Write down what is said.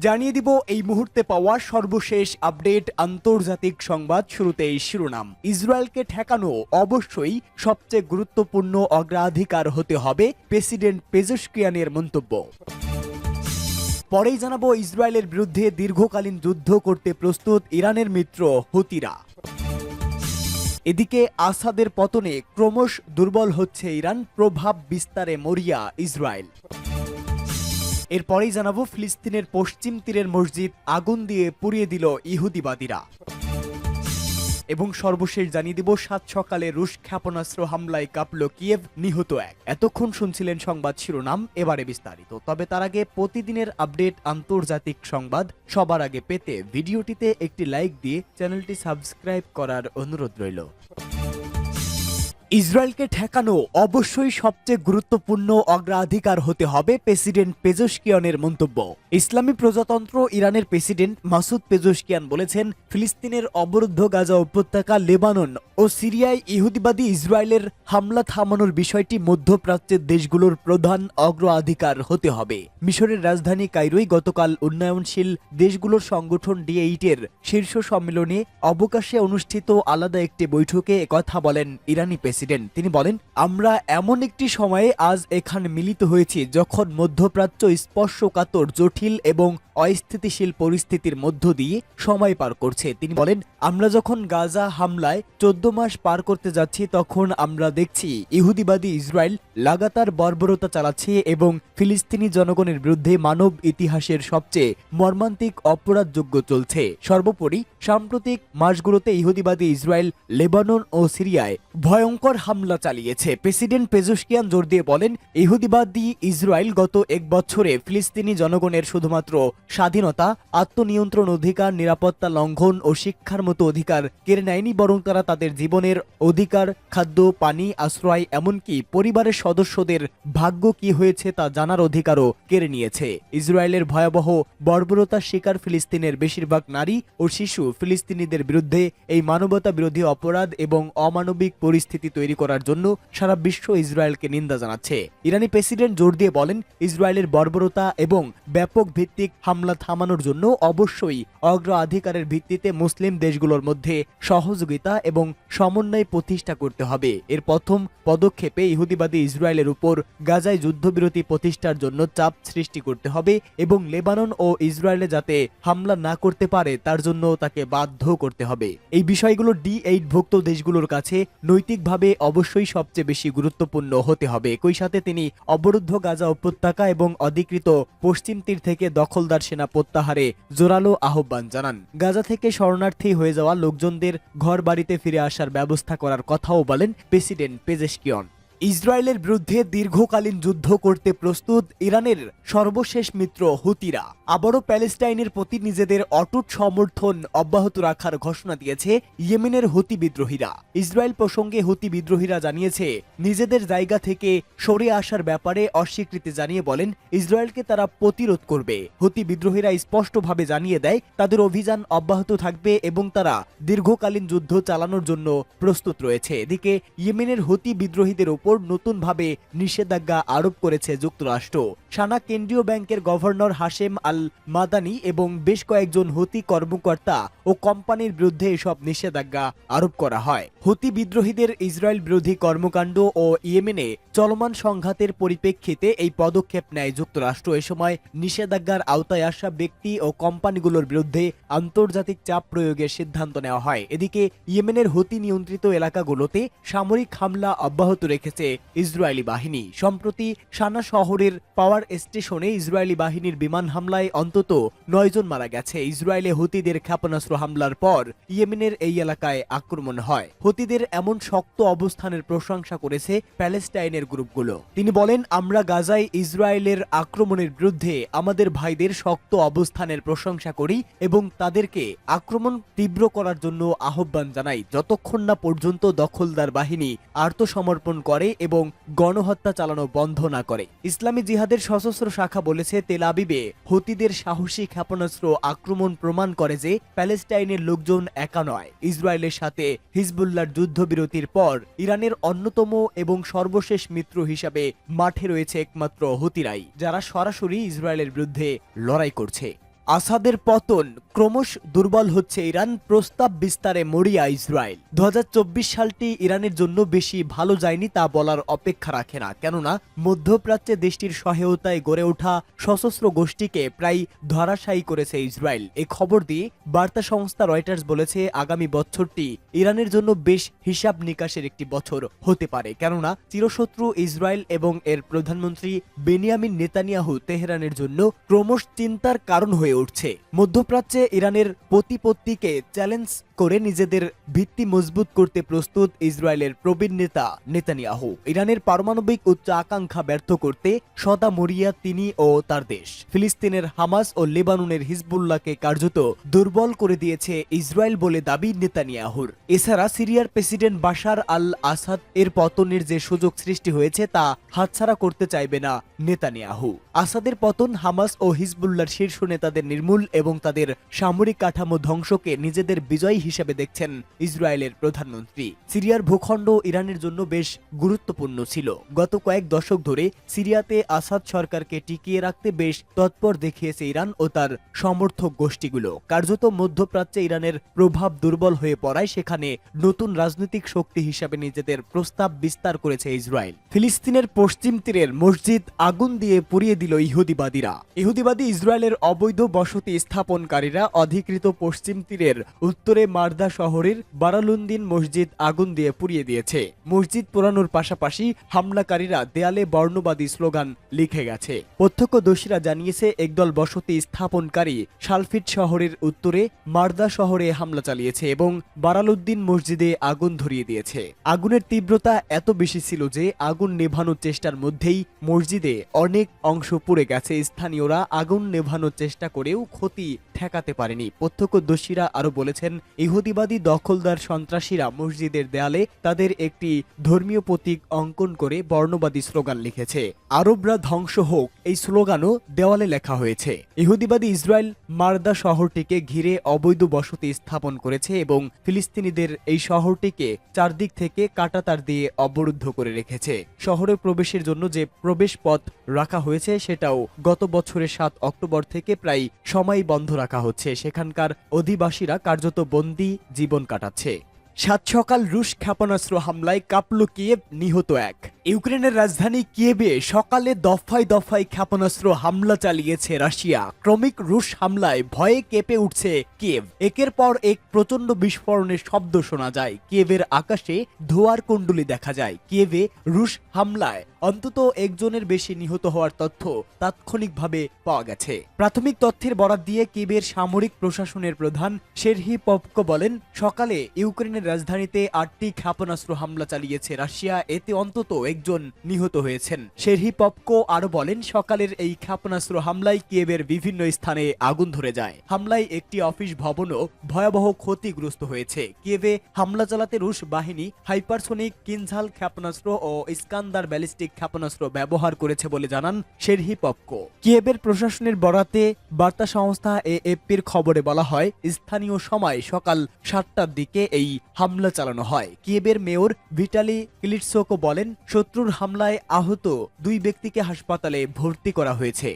জানিয়ে দিব এই মুহূর্তে পাওয়া সর্বশেষ আপডেট আন্তর্জাতিক সংবাদ। শুরুতেই শিরোনাম। ইসরায়েলকে ঠেকানো অবশ্যই সবচেয়ে গুরুত্বপূর্ণ অগ্রাধিকার হতে হবে, প্রেসিডেন্ট পেজেশকিয়ানের মন্তব্য। পরেই জানাবো ইসরায়েলের বিরুদ্ধে দীর্ঘকালীন যুদ্ধ করতে প্রস্তুত ইরানের মিত্র হুতিরা। এদিকে আসাদের পতনে ক্রমশ দুর্বল হচ্ছে ইরান, প্রভাব বিস্তারে মরিয়া ইসরায়েল। এরপরেই জানাবো ফিলিস্তিনের পশ্চিম তীরের মসজিদ আগুন দিয়ে পুড়িয়ে দিল ইহুদিবাদীরা। এবং সর্বশেষ জানিয়ে দিব সাত সকালে রুশ ক্ষেপণাস্ত্র হামলায় কাঁপল কিয়েভ, নিহত এক। এতক্ষণ শুনছিলেন সংবাদ শিরোনাম, এবারে বিস্তারিত। তবে তার আগে প্রতিদিনের আপডেট আন্তর্জাতিক সংবাদ সবার আগে পেতে ভিডিওটিতে একটি লাইক দিয়ে চ্যানেলটি সাবস্ক্রাইব করার অনুরোধ রইল। ইসরায়েলকে ঠেকানো অবশ্যই সবচেয়ে গুরুত্বপূর্ণ অগ্রাধিকার হতে হবে, প্রেসিডেন্ট পেজেশকিয়ানের মন্তব্য। ইসলামী প্রজাতন্ত্র ইরানের প্রেসিডেন্ট মাসুদ পেজেশকিয়ান বলেছেন, ফিলিস্তিনের অবরুদ্ধ গাজা উপত্যকা, লেবানন ও সিরিয়ায় ইহুদিবাদী ইসরায়েলের হামলা থামানোর বিষয়টি মধ্যপ্রাচ্যের দেশগুলোর প্রধান অগ্রাধিকার হতে হবে। মিশরের রাজধানী কায়রোয় গতকাল উন্নয়নশীল দেশগুলোর সংগঠন D8-এর শীর্ষ সম্মেলনে অবকাশে অনুষ্ঠিত আলাদা একটি বৈঠকে একথা বলেন ইরানি প্রেসিডেন্ট। তিনি বলেন, আমরা এমন একটি সময়ে আজ এখানে মিলিত হয়েছি যখন মধ্যপ্রাচ্য স্পর্শকাতর, জটিল এবং অস্থিতিশীল পরিস্থিতির মধ্য দিয়ে সময় পার করছে। তিনি বলেন, আমরা যখন গাজা হামলায় 14 মাস পার করতে যাচ্ছি, তখন আমরা দেখছি ইহুদিবাদী ইসরায়েল লাগাতার বর্বরতা চালাচ্ছে এবং ফিলিস্তিনি জনগণের বিরুদ্ধে মানব ইতিহাসের সবচেয়ে মর্মান্তিক অপরাধযোগ্য চলছে। সর্বোপরি সাম্প্রতিক মাসগুলোতে ইহুদিবাদী ইসরায়েল লেবানন ও সিরিয়ায় ভয়ঙ্কর হামলা চালিয়েছে। প্রেসিডেন্ট পেজেশকিয়ান জোর দিয়ে বলেন, ইহুদিবাদী ইসরায়েল গত এক বছরে ফিলিস্তিনি জনগণের শুধুমাত্র স্বাধীনতা, আত্মনিয়ন্ত্রণ অধিকার, নিরাপত্তা লঙ্ঘন ও শিক্ষার মতো অধিকার কেড়ে নেয়নি, বরং তারা তাদের জীবনের অধিকার, খাদ্য, পানি, আশ্রয়, এমনকি পরিবারের সদস্যদের ভাগ্য কি হয়েছে তা জানার অধিকারও কেড়ে নিয়েছে। ইসরায়েলের ভয়াবহ বর্বরতার শিকার ফিলিস্তিনের বেশিরভাগ নারী ও শিশু। ফিলিস্তিনিদের বিরুদ্ধে এই মানবতা বিরোধী অপরাধ এবং অমানবিক পরিস্থিতি তৈরি করার জন্য সারা বিশ্ব ইসরায়েলকে নিন্দা জানাচ্ছে। ইরানি প্রেসিডেন্ট জোর দিয়ে বলেন, ইসরায়েলের বর্বরতা এবং ব্যাপক ভিত্তিক হামলা থামানোর জন্য অবশ্যই অগ্রাধিকারের ভিত্তিতে মুসলিম দেশগুলোর মধ্যে সহযোগিতা এবং সমন্বয় প্রতিষ্ঠা করতে হবে। এর প্রথম পদক্ষেপে ইহুদিবাদী ইসরায়েলের উপর গাজায় যুদ্ধবিরতি প্রতিষ্ঠার জন্য চাপ সৃষ্টি করতে হবে এবং লেবানন ও ইসরায়েলে যাতে হামলা না করতে পারে তার জন্য তাকে বাধ্য করতে হবে। এই বিষয়গুলো D8ভুক্ত দেশগুলোর কাছে নৈতিকভাবে অবশ্যই সবচেয়ে বেশি গুরুত্বপূর্ণ হতে হবে। একই সাথে তিনি অবরুদ্ধ গাজা উপত্যকা এবং অধিকৃত পশ্চিম তীর থেকে দখলদার সেনা প্রত্যাহারে জোরালো আহ্বান জানান। গাজা থেকে শরণার্থী হয়ে যাওয়া লোকজনদের ঘর বাড়িতে ফিরে আসার ব্যবস্থা করার কথাও বলেন প্রেসিডেন্ট পেজেশকিয়ান। ইসরায়েলের বিরুদ্ধে দীর্ঘকালীন যুদ্ধ করতে প্রস্তুত ইরানের সর্বশেষ মিত্র হুতিরা আবারও প্যালেস্টাইনের প্রতি নিজেদের অটুট সমর্থন অব্যাহত রাখার ঘোষণা দিয়েছে ইয়েমেনের হুতি বিদ্রোহীরা। ইসরায়েল প্রসঙ্গে হুতি বিদ্রোহীরা জানিয়েছে, নিজেদের জায়গা থেকে সরে আসার ব্যাপারে অস্বীকৃতি জানিয়ে বলেন, ইসরায়েলকে তারা প্রতিরোধ করবে। হুতি বিদ্রোহীরা স্পষ্টভাবে জানিয়ে দেয় তাদের অভিযান অব্যাহত থাকবে এবং তারা দীর্ঘকালীন যুদ্ধ চালানোর জন্য প্রস্তুত রয়েছে। এদিকে ইয়েমেনের হুতি বিদ্রোহীদের উপর নতুনভাবে নিষেধাজ্ঞা আরোপ করেছে যুক্তরাষ্ট্র। সানা কেন্দ্রীয় ব্যাংকের গভর্নর হাশেম আল মাদানি এবং বেশ কয়েকজন হুতি কর্মকর্তা ও কোম্পানির বিরুদ্ধে এসব নিষেধাজ্ঞা আরোপ করা হয়। হুতি বিদ্রোহীদের ইসরায়েল বিরোধী কর্মকাণ্ড ও ইয়েমেনে চলমান সংঘাতের পরিপ্রেক্ষিতে এই পদক্ষেপ নেয় যুক্তরাষ্ট্র। এ সময় নিষেধাজ্ঞার আওতায় আসা ব্যক্তি ও কোম্পানিগুলোর বিরুদ্ধে আন্তর্জাতিক চাপ প্রয়োগের সিদ্ধান্ত নেওয়া হয়। এদিকে ইয়েমেনের হুতি নিয়ন্ত্রিত এলাকাগুলোতে সামরিক হামলা অব্যাহত রেখেছে ইসরায়েলি বাহিনী। সম্প্রতি সানা শহরের পাওয়ার স্টেশনে ইসরায়েলি বাহিনীর বিমান হামলায় অন্তত 9 জন মারা গেছে। ইসরায়েলে হুতিদের ক্ষেপণাস্ত্র হামলার পর ইয়েমেনের এই এলাকায় আক্রমণ হয়। হুতিদের এমন শক্ত অবস্থানের প্রশংসা করেছে প্যালেস্টাইনের গ্রুপগুলো। তিনি বলেন, আমরা গাজায় ইসরায়েলের আক্রমণের বিরুদ্ধে আমাদের ভাইদের শক্ত অবস্থানের প্রশংসা করি এবং তাদেরকে আক্রমণ তীব্র করার জন্য আহ্বান জানাই, যতক্ষণ না পর্যন্ত দখলদার বাহিনী আত্মসমর্পণ করে এবং গণহত্যা চালানো বন্ধ না করে। ইসলামী জিহাদের সশস্ত্র শাখা বলেছে, তেল আবিবে হুতিদের সাহসী ক্ষেপণাস্ত্র আক্রমণ প্রমাণ করে যে প্যালেস্টাইনের লোকজন একা নয়। ইসরায়েলের সাথে হিজবুল্লাহর যুদ্ধবিরতির পর ইরানের অন্যতম এবং সর্বশেষ মিত্র হিসাবে মাঠে রয়েছে একমাত্র হুতিরাই, যারা সরাসরি ইসরায়েলের বিরুদ্ধে লড়াই করছে। আসাদের পতন, ক্রমশ দুর্বল হচ্ছে ইরান, প্রস্তাব বিস্তারে মরিয়া ইসরায়েল। 2024 সালটি ইরানের জন্য বেশি ভালো যায়নি তা বলার অপেক্ষা রাখে না, কেননা মধ্যপ্রাচ্যে দেশটির সহায়তায় গড়ে ওঠা সশস্ত্র গোষ্ঠীকে প্রায় ধরাশায়ী করেছে ইসরায়েল। এই খবর দিয়ে বার্তা সংস্থা রয়টার্স বলেছে, আগামী বছরটি ইরানের জন্য বেশ হিসাব নিকাশের একটি বছর হতে পারে, কেননা চিরশত্রু ইসরায়েল এবং এর প্রধানমন্ত্রী বেনিয়ামিন নেতানিয়াহু তেহরানের জন্য ক্রমশ চিন্তার কারণ হয়ে উঠছে। মধ্যপ্রাচ্যে ইরানের প্রতিপত্তিকে চ্যালেঞ্জ করে নিজেদের ভিত্তি মজবুত করতে প্রস্তুত ইসরায়েলের প্রবীণ নেতা নেতানিয়াহু। ইরানের পারমাণবিক উচ্চ আকাঙ্ক্ষা ব্যর্থ করতে সদা মরিয়া তিনি ও তার দেশ। ফিলিস্তিনের হামাস ও লেবাননের হিজবুল্লাহকে কার্যত দুর্বল করে দিয়েছে ইসরায়েল বলে দাবি নেতানিয়াহুর। এছাড়া সিরিয়ার প্রেসিডেন্ট বাশার আল আসাদ এর পতনের যে সুযোগ সৃষ্টি হয়েছে তা হাতছাড়া করতে চাইবে না নেতানিয়াহু। আসাদের পতন হামাস ও হিজবুল্লাহর শীর্ষ নেতাদের নির্মূল এবং তাদের সামরিক কাঠামো ধ্বংসকে নিজেদের বিজয় হিসেবে দেখছেন ইসরায়েলের প্রধানমন্ত্রী। সিরিয়ার ভূখণ্ড ইরানের জন্য বেশ গুরুত্বপূর্ণ ছিল। গত কয়েক দশক ধরে সিরিয়াতে আসাদ সরকারকে টিকিয়ে রাখতে বেশ তৎপর দেখিয়েছে ইরান ও তার সমর্থক গোষ্ঠীগুলো। কার্যত মধ্যপ্রাচ্যে ইরানের প্রভাব দুর্বল হয়ে পড়ায় সেখানে নতুন রাজনৈতিক শক্তি হিসাবে নিজেদের প্রস্তাব বিস্তার করেছে ইসরায়েল। ফিলিস্তিনের পশ্চিম তীরের মসজিদ আগুন দিয়ে পুড়িয়ে দিল ইহুদিবাদীরা। ইহুদিবাদী ইসরায়েলের অবৈধ বসতি স্থাপনকারীরা অধিকৃত পশ্চিম তীরের উত্তরে মারদা শহরের বারালুন্দিন মসজিদ আগুন দিয়ে পুড়িয়ে দিয়েছে। মসজিদ পোড়ানোর পাশাপাশি হামলাকারীরা দেয়ালে বর্ণবাদী স্লোগান লিখে গেছে। প্রত্যক্ষদর্শীরা জানিয়েছে, একদল বসতি স্থাপনকারী শালফিট শহরের উত্তরে মারদা শহরে হামলা চালিয়েছে এবং বারালুদ্দিন মসজিদে আগুন ধরিয়ে দিয়েছে। আগুনের তীব্রতা এত বেশি ছিল যে আগুন নেভানোর চেষ্টার মধ্যেই মসজিদে অনেক অংশ পুড়ে গেছে। স্থানীয়রা আগুন নেভানোর চেষ্টা করেও ক্ষতি ঠেকাতে পারেনি। প্রত্যক্ষদর্শীরা আরো বলেছেন, ইহুদিবাদী দখলদার সন্ত্রাসীরা মসজিদের দেয়ালে তাদের একটি ধর্মীয় প্রতীক অঙ্কন করে বর্ণবাদী স্লোগান লিখেছে। আরবরা ধ্বংস হোক এই স্লোগানও দেওয়ালে লেখা হয়েছে। ইহুদিবাদী ইসরায়েল মারদা শহরটিকে ঘিরে অবৈধ বসতি স্থাপন করেছে এবং ফিলিস্তিনিদের এই শহরটিকে চারদিক থেকে কাঁটাতার দিয়ে অবরুদ্ধ করে রেখেছে। শহরে প্রবেশের জন্য যে প্রবেশ পথ রাখা হয়েছে সেটাও গত বছরের 7 অক্টোবর থেকে প্রায় সময় বন্ধ রাখা হচ্ছে। সেখানকার অধিবাসীরা কার্যত বন্দী জীবন কাটাচ্ছে। সাত সকাল রুশ ক্ষেপণাস্ত্র হামলায় কাঁপল কিয়েভ, নিহত এক। ইউক্রেনের রাজধানী কিয়েভে সকালে দফায় দফায় ক্ষেপণাস্ত্র হামলা চালিয়েছে রাশিয়া। ক্রমিক রুশ হামলায় ভয়ে কেঁপে উঠছে কিয়েভ। একের পর এক প্রচন্ড বিস্ফোরণের শব্দ শোনা যায়। কিয়েভের আকাশে ধোঁয়ার কুণ্ডলী দেখা যায়। কিয়েভে রুশ হামলায় অন্তত একজনের বেশি নিহত হওয়ার তথ্য তাৎক্ষণিকভাবে পাওয়া গেছে। প্রাথমিক তথ্যের বরাত দিয়ে কিয়েভের সামরিক প্রশাসনের প্রধান সেরহি পপকো বলেন, সকালে ইউক্রেনের রাজধানীতে 8টি ক্ষেপণাস্ত্র হামলা চালিয়েছে রাশিয়া, এতে অন্তত একজন নিহত হয়েছেন। সেরহি পপকো আরো বলেন, সকালের এই ক্ষেপণাস্ত্র হামলায় কিয়েভের বিভিন্ন স্থানে আগুন ধরে যায়। হামলায় একটি অফিস ভবনও ভয়াবহ ক্ষতিগ্রস্ত হয়েছে। কিয়েভে হামলা চালাতে রুশ বাহিনী হাইপারসোনিক কিনঝাল ক্ষেপণাস্ত্র ও ইস্কান্দার ব্যালিস্টিক ক্ষেপণাস্ত্র ব্যবহার করেছে বলে জানান সেরহি পপকো। কিয়েভের প্রশাসনের বরাতে বার্তা সংস্থা এএফপির খবরে বলা হয়, স্থানীয় সময় সকাল 7টার দিকে এই হামলা চালানো হয়। কিয়েভের মেয়র ভিটালি ক্লিটসকো বলেন, শত্রুর হামলায় আহত 2 ব্যক্তিকে হাসপাতালে ভর্তি করা হয়েছে।